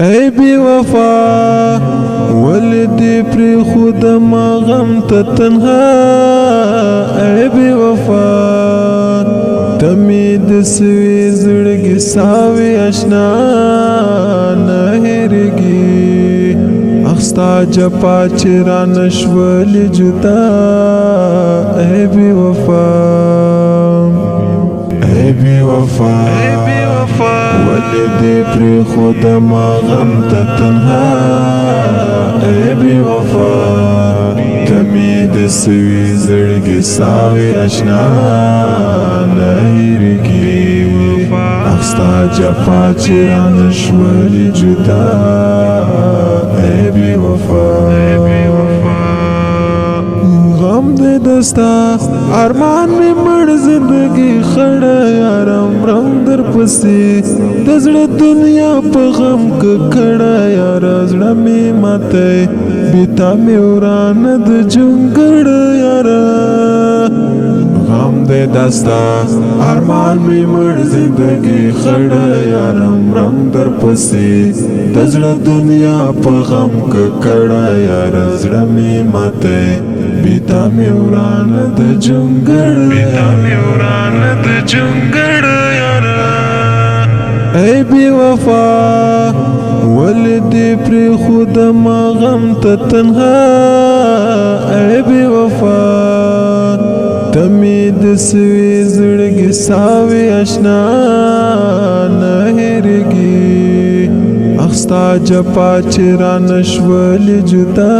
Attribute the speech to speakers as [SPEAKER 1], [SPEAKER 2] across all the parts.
[SPEAKER 1] ای بی وفا ولدی پری خود ما غم تا تنها ای بی وفا تمید سوی زړګي ساوي اشنا نه هېرېږي اخستا جپا چران شول جدا ای بی وفا ای بی وفا ولدی پری خود ما غم تا تنها ای بی وفا تمید سوی زړګي ساوي اشنا نه هېرېږي اخستا جفا چران شول جدا ای بی وفا غم دے دستا ارمان میں مړ زندگی خړه یارم رنگ در پسی دزړه دنیا په غم کړه یار زړه می ماته بیتا می وران د جنګړ یار غم دے دستا ارمان میں مړ زندگی خړه یارم رنگ در پسی دزړه دنیا په غم کړه یار زړه می ماته بیتا می وران د جنګړ یارا ای بی وفا ولدی پری خود ما غم تا تنها ای بی وفا تمید سوی زړګي ساوي اشنا نه هېرېږي اخستا جپا چران شول جدا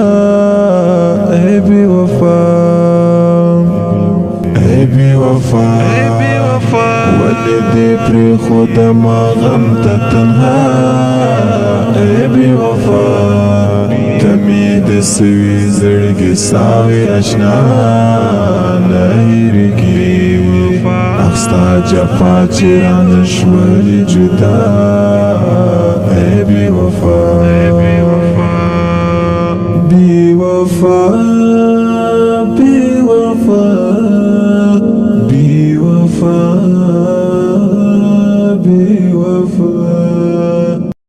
[SPEAKER 1] ای بی وفا ای بی وفا ولدی پری خود ما غم تا تنها ای بی وفا تمید سوی زړګي ساوي اشنا نه هېرېږي اخستا جپا چران شول جدا